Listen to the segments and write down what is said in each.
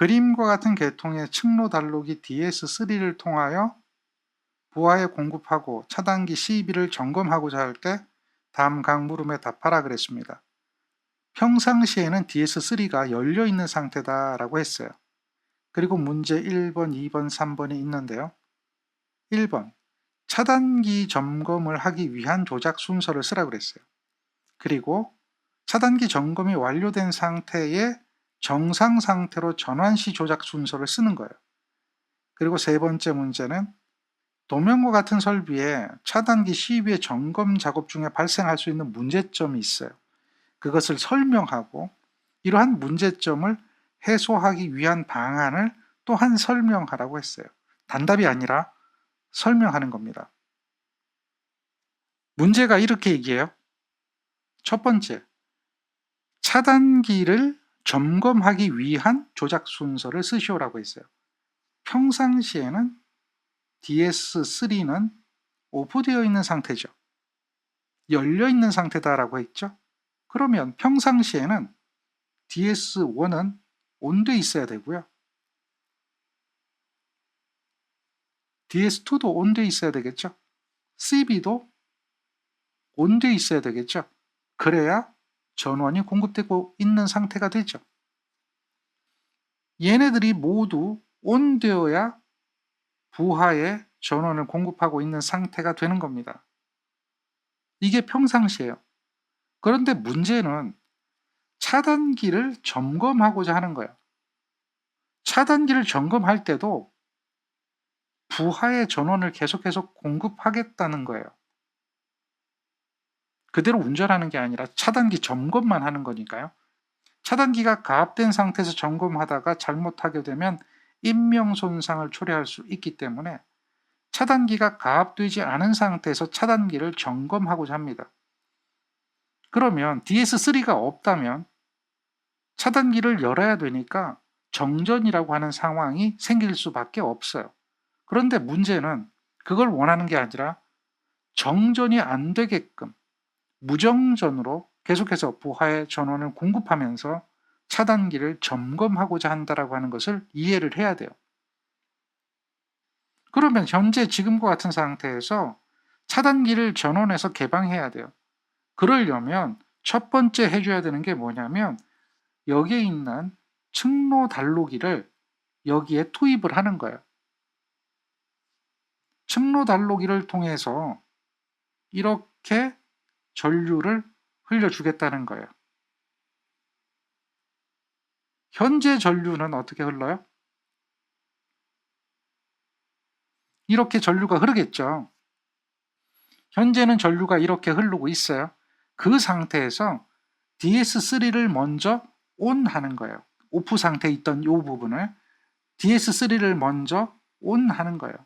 그림과 같은 계통의 층로 단록이 DS3를 통하여 부하에 공급하고 차단기 CB를 점검하고자 할 때 다음 각 물음에 답하라 그랬습니다. 평상시에는 DS3가 열려있는 상태다 라고 했어요. 그리고 문제 1번, 2번, 3번이 있는데요. 1번, 차단기 점검을 하기 위한 조작 순서를 쓰라 그랬어요. 그리고 차단기 점검이 완료된 상태에 정상 상태로 전환 시 조작 순서를 쓰는 거예요. 그리고 세 번째 문제는 도면과 같은 설비에 차단기 CB의 점검 작업 중에 발생할 수 있는 문제점이 있어요. 그것을 설명하고 이러한 문제점을 해소하기 위한 방안을 또한 설명하라고 했어요. 단답이 아니라 설명하는 겁니다. 문제가 이렇게 얘기해요. 첫 번째, 차단기를 점검하기 위한 조작 순서를 쓰시오라고 했어요. 평상시에는 DS3는 오프되어 있는 상태죠. 열려 있는 상태다라고 했죠. 그러면 평상시에는 DS1은 온돼 있어야 되고요. DS2도 온돼 있어야 되겠죠. CB도 온돼 있어야 되겠죠. 그래야 전원이 공급되고 있는 상태가 되죠. 얘네들이 모두 온되어야 부하에 전원을 공급하고 있는 상태가 되는 겁니다. 이게 평상시예요. 그런데 문제는 차단기를 점검하고자 하는 거예요. 차단기를 점검할 때도 부하의 전원을 계속해서 공급하겠다는 거예요. 그대로 운전하는 게 아니라 차단기 점검만 하는 거니까요. 차단기가 가압된 상태에서 점검하다가 잘못하게 되면 인명 손상을 초래할 수 있기 때문에 차단기가 가압되지 않은 상태에서 차단기를 점검하고자 합니다. 그러면 DS3가 없다면 차단기를 열어야 되니까 정전이라고 하는 상황이 생길 수밖에 없어요. 그런데 문제는 그걸 원하는 게 아니라 정전이 안 되게끔 무정전으로 계속해서 부하의 전원을 공급하면서 차단기를 점검하고자 한다라고 하는 것을 이해를 해야 돼요. 그러면 현재 지금과 같은 상태에서 차단기를 전원에서 개방해야 돼요. 그러려면 첫 번째 해줘야 되는 게 뭐냐면 여기에 있는 층로 단로기를 여기에 투입을 하는 거예요. 층로 단로기를 통해서 이렇게 전류를 흘려주겠다는 거예요. 현재 전류는 어떻게 흘러요? 이렇게 전류가 흐르겠죠. 현재는 전류가 이렇게 흐르고 있어요. 그 상태에서 DS3를 먼저 ON 하는 거예요. 오프 상태에 있던 이 부분을 DS3를 먼저 ON 하는 거예요.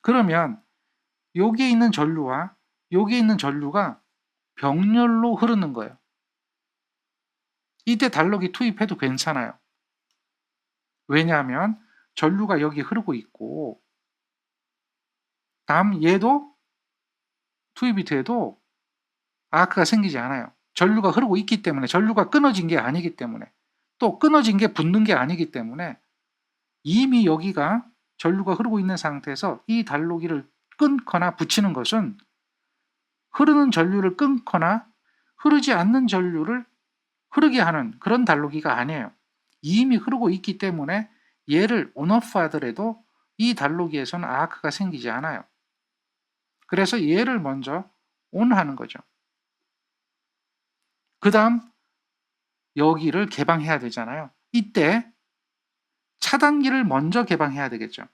그러면 여기에 있는 전류와 여기에 있는 전류가 병렬로 흐르는 거예요. 이때 단록이 투입해도 괜찮아요. 왜냐하면 전류가 여기 흐르고 있고 다음 얘도 투입이 돼도 아크가 생기지 않아요. 전류가 흐르고 있기 때문에 전류가 끊어진 게 아니기 때문에 또 끊어진 게 붙는 게 아니기 때문에 이미 여기가 전류가 흐르고 있는 상태에서 이 단로기를 끊거나 붙이는 것은 흐르는 전류를 끊거나 흐르지 않는 전류를 흐르게 하는 그런 단로기가 아니에요. 이미 흐르고 있기 때문에 얘를 온오프 하더라도 이 단로기에서는 아크가 생기지 않아요. 그래서 얘를 먼저 온하는 거죠. 그 다음 여기를 개방해야 되잖아요. 이때 차단기를 먼저 개방해야 되겠죠.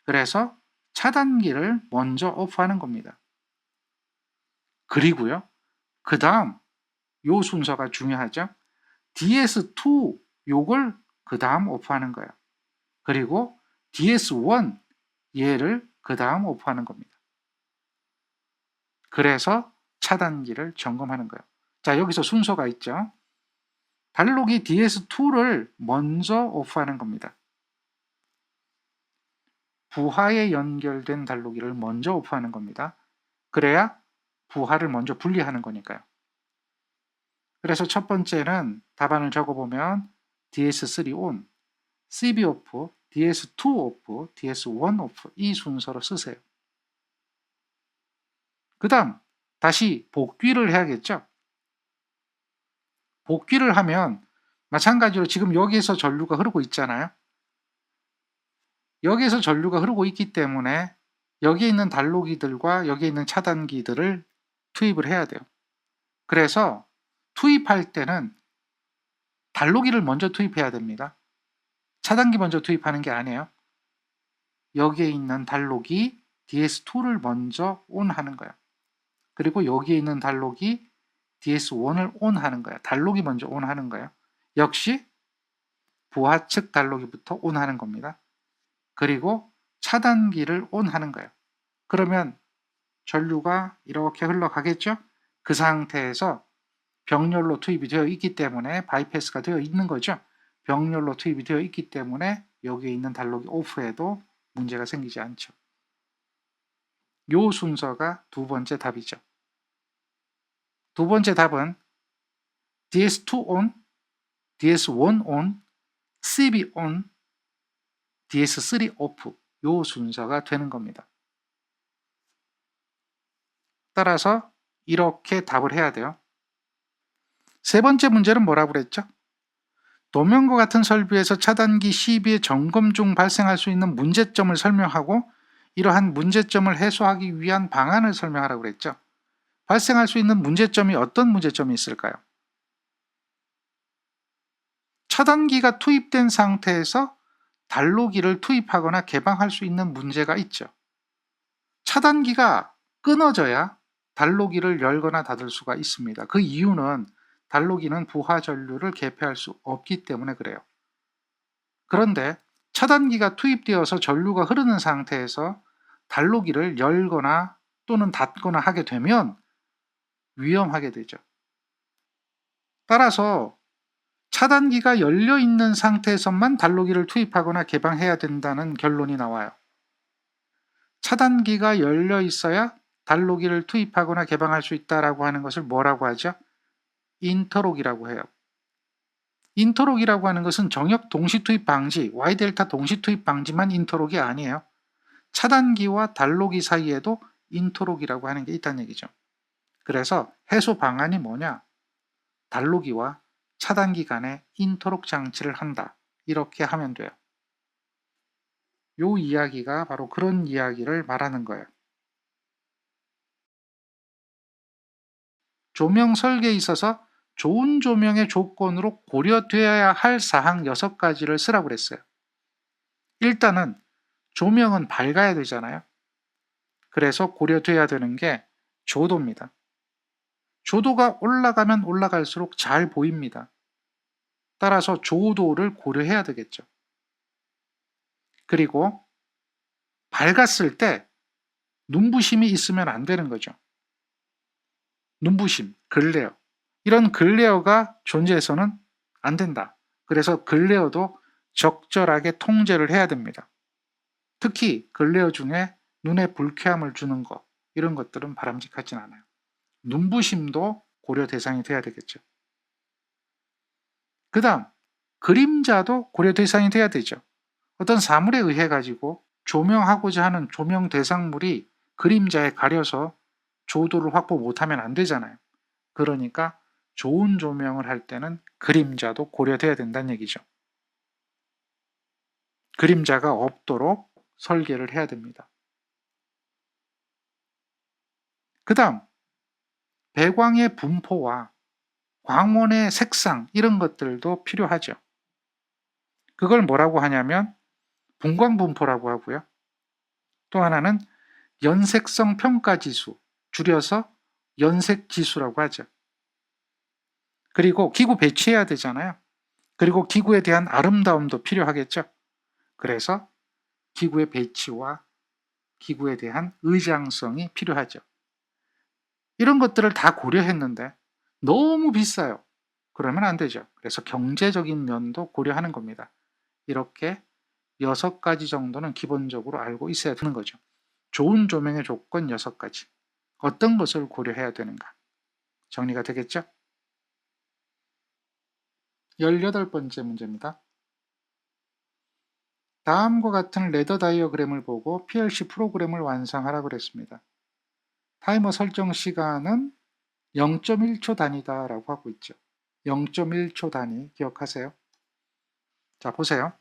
그래서 차단기를 먼저 오프하는 겁니다. 그리고요. 그 다음 요 순서가 중요하죠. DS2 요걸 그 다음 오프하는 거예요. 그리고 DS1 얘를 그 다음 오프하는 겁니다. 그래서 차단기를 점검하는 거예요. 자, 여기서 순서가 있죠. 단록이 DS2를 먼저 오프하는 겁니다. 부하에 연결된 단록이를 먼저 오프하는 겁니다. 그래야 부하를 먼저 분리하는 거니까요. 그래서 첫 번째는 답안을 적어보면 DS3 ON, CB 오프, DS2 오프, DS1 오프 이 순서로 쓰세요. 그 다음 다시 복귀를 해야겠죠. 복귀를 하면 마찬가지로 지금 여기에서 전류가 흐르고 있잖아요. 여기에서 전류가 흐르고 있기 때문에 여기에 있는 단로기들과 여기에 있는 차단기들을 투입을 해야 돼요. 그래서 투입할 때는 단로기를 먼저 투입해야 됩니다. 차단기 먼저 투입하는 게 아니에요. 여기에 있는 단로기 DS2를 먼저 ON 하는 거예요. 그리고 여기에 있는 단로기 DS1을 ON 하는 거예요. 단로기 먼저 ON 하는 거예요. 역시 부하 측 단로기부터 ON 하는 겁니다. 그리고 차단기를 ON 하는 거예요. 그러면 전류가 이렇게 흘러가겠죠? 그 상태에서 병렬로 투입이 되어 있기 때문에 바이패스가 되어 있는 거죠. 병렬로 투입이 되어 있기 때문에 여기에 있는 단로기 오프에도 문제가 생기지 않죠. 요 순서가 두 번째 답이죠. 두 번째 답은 DS2 on, DS1 on, CB on, DS3 off 요 순서가 되는 겁니다. 따라서 이렇게 답을 해야 돼요. 세 번째 문제는 뭐라고 그랬죠? 도면과 같은 설비에서 차단기 CB의 점검 중 발생할 수 있는 문제점을 설명하고 이러한 문제점을 해소하기 위한 방안을 설명하라고 그랬죠. 발생할 수 있는 문제점이 어떤 문제점이 있을까요? 차단기가 투입된 상태에서 단로기를 투입하거나 개방할 수 있는 문제가 있죠. 차단기가 끊어져야 단로기를 열거나 닫을 수가 있습니다. 그 이유는 단로기는 부하 전류를 개폐할 수 없기 때문에 그래요. 그런데 차단기가 투입되어서 전류가 흐르는 상태에서 단로기를 열거나 또는 닫거나 하게 되면 위험하게 되죠. 따라서 차단기가 열려 있는 상태에서만 단로기를 투입하거나 개방해야 된다는 결론이 나와요. 차단기가 열려 있어야 단로기를 투입하거나 개방할 수 있다라고 하는 것을 뭐라고 하죠? 인터록이라고 해요. 인터록이라고 하는 것은 정역 동시 투입 방지, Y델타 동시 투입 방지만 인터록이 아니에요. 차단기와 단로기 사이에도 인터록이라고 하는 게 있다는 얘기죠. 그래서 해소 방안이 뭐냐? 단로기와 차단기 간에 인터록 장치를 한다. 이렇게 하면 돼요. 요 이야기가 바로 그런 이야기를 말하는 거예요. 조명 설계에 있어서 좋은 조명의 조건으로 고려되어야 할 사항 6가지를 쓰라고 그랬어요. 일단은 조명은 밝아야 되잖아요. 그래서 고려돼야 되는 게 조도입니다. 조도가 올라가면 올라갈수록 잘 보입니다. 따라서 조도를 고려해야 되겠죠. 그리고 밝았을 때 눈부심이 있으면 안 되는 거죠. 눈부심, 글레어. 이런 글레어가 존재해서는 안 된다. 그래서 글레어도 적절하게 통제를 해야 됩니다. 특히 글레어 중에 눈에 불쾌함을 주는 것, 이런 것들은 바람직하진 않아요. 눈부심도 고려 대상이 돼야 되겠죠. 그 다음 그림자도 고려 대상이 돼야 되죠. 어떤 사물에 의해 가지고 조명하고자 하는 조명 대상물이 그림자에 가려서 조도를 확보 못하면 안 되잖아요. 그러니까 좋은 조명을 할 때는 그림자도 고려돼야 된다는 얘기죠. 그림자가 없도록 설계를 해야 됩니다. 그 다음 배광의 분포와 광원의 색상 이런 것들도 필요하죠. 그걸 뭐라고 하냐면 분광분포라고 하고요. 또 하나는 연색성 평가지수, 줄여서 연색지수라고 하죠. 그리고 기구 배치해야 되잖아요. 그리고 기구에 대한 아름다움도 필요하겠죠. 그래서 기구의 배치와 기구에 대한 의장성이 필요하죠. 이런 것들을 다 고려했는데 너무 비싸요. 그러면 안 되죠. 그래서 경제적인 면도 고려하는 겁니다. 이렇게 6가지 정도는 기본적으로 알고 있어야 되는 거죠. 좋은 조명의 조건 6가지. 어떤 것을 고려해야 되는가? 정리가 되겠죠? 18번째 문제입니다. 다음과 같은 레더 다이어그램을 보고 PLC 프로그램을 완성하라고 그랬습니다. 타이머 설정 시간은 0.1초 단위다 라고 하고 있죠. 0.1초 단위 기억하세요. 자, 보세요.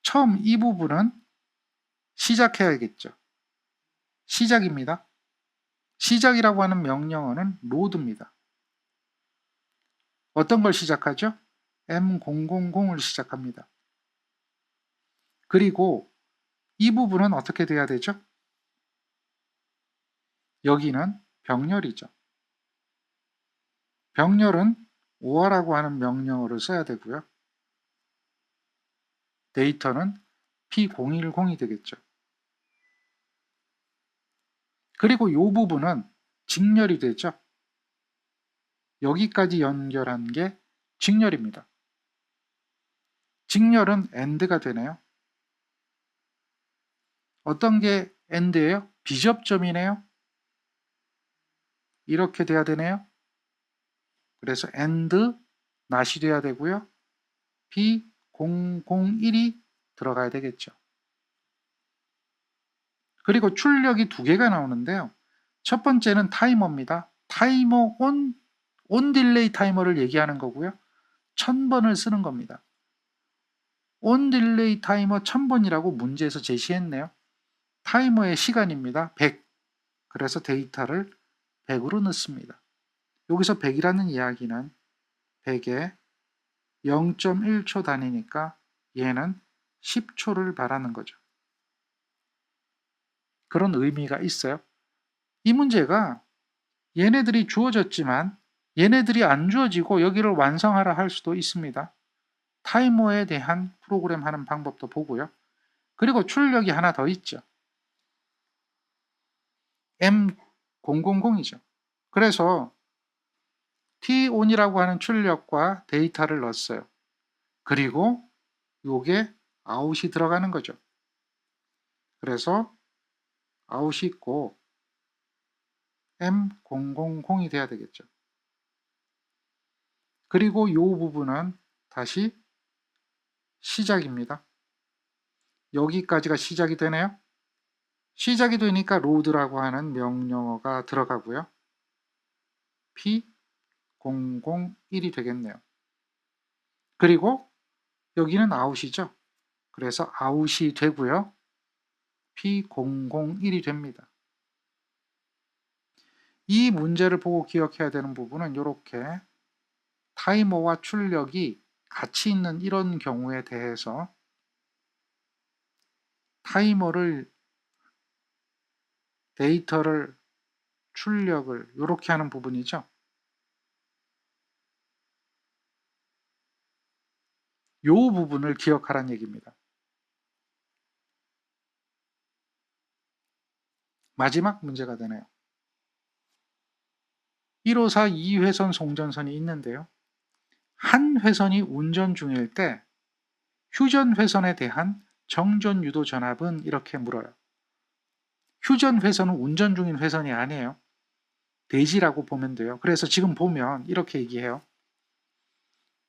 처음 이 부분은 시작해야겠죠. 시작입니다. 시작이라고 하는 명령어는 로드입니다. 어떤 걸 시작하죠? M000을 시작합니다. 그리고 이 부분은 어떻게 돼야 되죠? 여기는 병렬이죠. 병렬은 OR라고 하는 명령어를 써야 되고요. 데이터는 P010이 되겠죠. 그리고 이 부분은 직렬이 되죠. 여기까지 연결한 게 직렬입니다. 직렬은 AND가 되네요. 어떤 게 AND예요? 비접점이네요. 이렇게 돼야 되네요. 그래서 AND 낫이 돼야 되고요. P001이 들어가야 되겠죠. 그리고 출력이 두 개가 나오는데요. 첫 번째는 타이머입니다. 타이머 온 딜레이 타이머를 얘기하는 거고요. 1000번을 쓰는 겁니다. 온 딜레이 타이머 1000번이라고 문제에서 제시했네요. 타이머의 시간입니다. 100. 그래서 데이터를 100으로 넣습니다. 여기서 100이라는 이야기는 100에 0.1초 단위니까 얘는 10초를 바라는 거죠. 그런 의미가 있어요. 이 문제가 얘네들이 주어졌지만 얘네들이 안 주어지고 여기를 완성하라 할 수도 있습니다. 타이머에 대한 프로그램 하는 방법도 보고요. 그리고 출력이 하나 더 있죠. M000이죠. 그래서 T-ON이라고 하는 출력과 데이터를 넣었어요. 그리고 요게 아웃이 들어가는 거죠. 그래서 아웃이 있고 M000이 돼야 되겠죠. 그리고 요 부분은 다시 시작입니다. 여기까지가 시작이 되네요. 시작이 되니까 로드라고 하는 명령어가 들어가고요. P001이 되겠네요. 그리고 여기는 아웃이죠. 그래서 아웃이 되고요. P001이 됩니다. 이 문제를 보고 기억해야 되는 부분은 이렇게 타이머와 출력이 같이 있는 이런 경우에 대해서 타이머를 데이터를 출력을 이렇게 하는 부분이죠. 이 부분을 기억하라는 얘기입니다. 마지막 문제가 되네요. 154 2회선 송전선이 있는데요. 한 회선이 운전 중일 때 휴전 회선에 대한 정전 유도 전압은 이렇게 물어요. 휴전 회선은 운전 중인 회선이 아니에요. 대지라고 보면 돼요. 그래서 지금 보면 이렇게 얘기해요.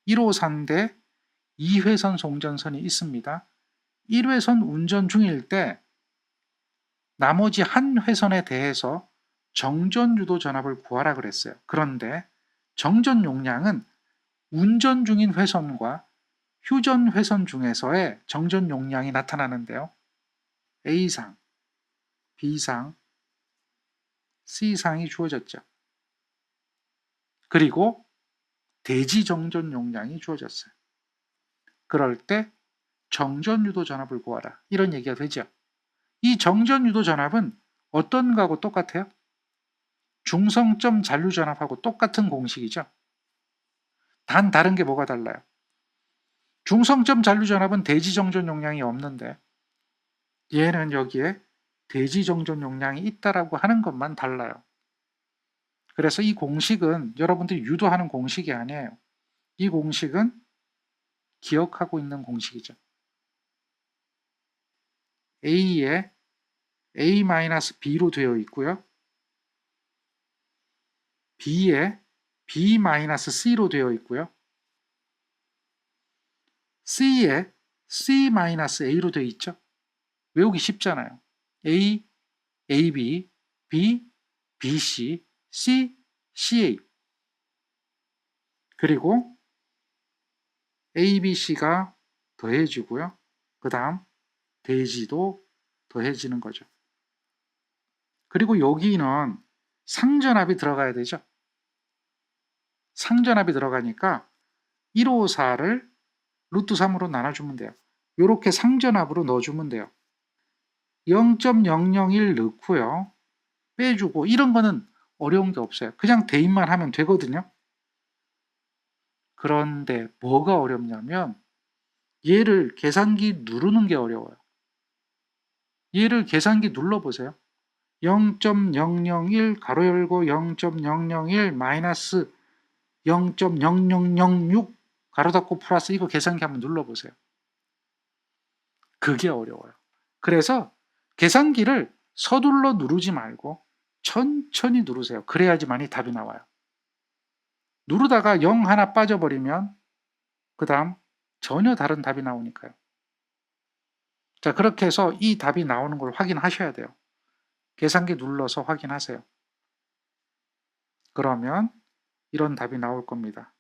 154인데 2회선 송전선이 있습니다. 1회선 운전 중일 때 나머지 한 회선에 대해서 정전 유도 전압을 구하라 그랬어요. 그런데 정전 용량은 운전 중인 회선과 휴전 회선 중에서의 정전 용량이 나타나는데요. A상, B상, C상이 주어졌죠. 그리고 대지 정전 용량이 주어졌어요. 그럴 때 정전 유도 전압을 구하라. 이런 얘기가 되죠. 이 정전 유도 전압은 어떤 거하고 똑같아요? 중성점 잔류 전압하고 똑같은 공식이죠. 단 다른 게 뭐가 달라요? 중성점 잔류 전압은 대지 정전 용량이 없는데 얘는 여기에 대지 정전 용량이 있다라고 하는 것만 달라요. 그래서 이 공식은 여러분들이 유도하는 공식이 아니에요. 이 공식은 기억하고 있는 공식이죠. A에 A-B로 되어 있고요. B에 B-C로 되어 있고요. C에 C-A로 되어 있죠. 외우기 쉽잖아요. A, AB, B, BC, C, CA. 그리고 ABC가 더해지고요. 그 다음 대지도 더해지는 거죠. 그리고 여기는 상전합이 들어가야 되죠. 상전합이 들어가니까 154를 루트 3으로 나눠주면 돼요. 이렇게 상전합으로 넣어주면 돼요. 0.001 넣고요. 빼주고 이런 거는 어려운 게 없어요. 그냥 대입만 하면 되거든요. 그런데 뭐가 어렵냐면 얘를 계산기 누르는 게 어려워요. 얘를 계산기 눌러보세요. 0.001 가로 열고 0.001 마이너스 0.0006 가로 닫고 플러스 이거 계산기 한번 눌러보세요. 그게 어려워요. 그래서 계산기를 서둘러 누르지 말고 천천히 누르세요. 그래야지만이 답이 나와요. 누르다가 0 하나 빠져버리면 그 다음 전혀 다른 답이 나오니까요. 자, 그렇게 해서 이 답이 나오는 걸 확인하셔야 돼요. 계산기 눌러서 확인하세요. 그러면 이런 답이 나올 겁니다.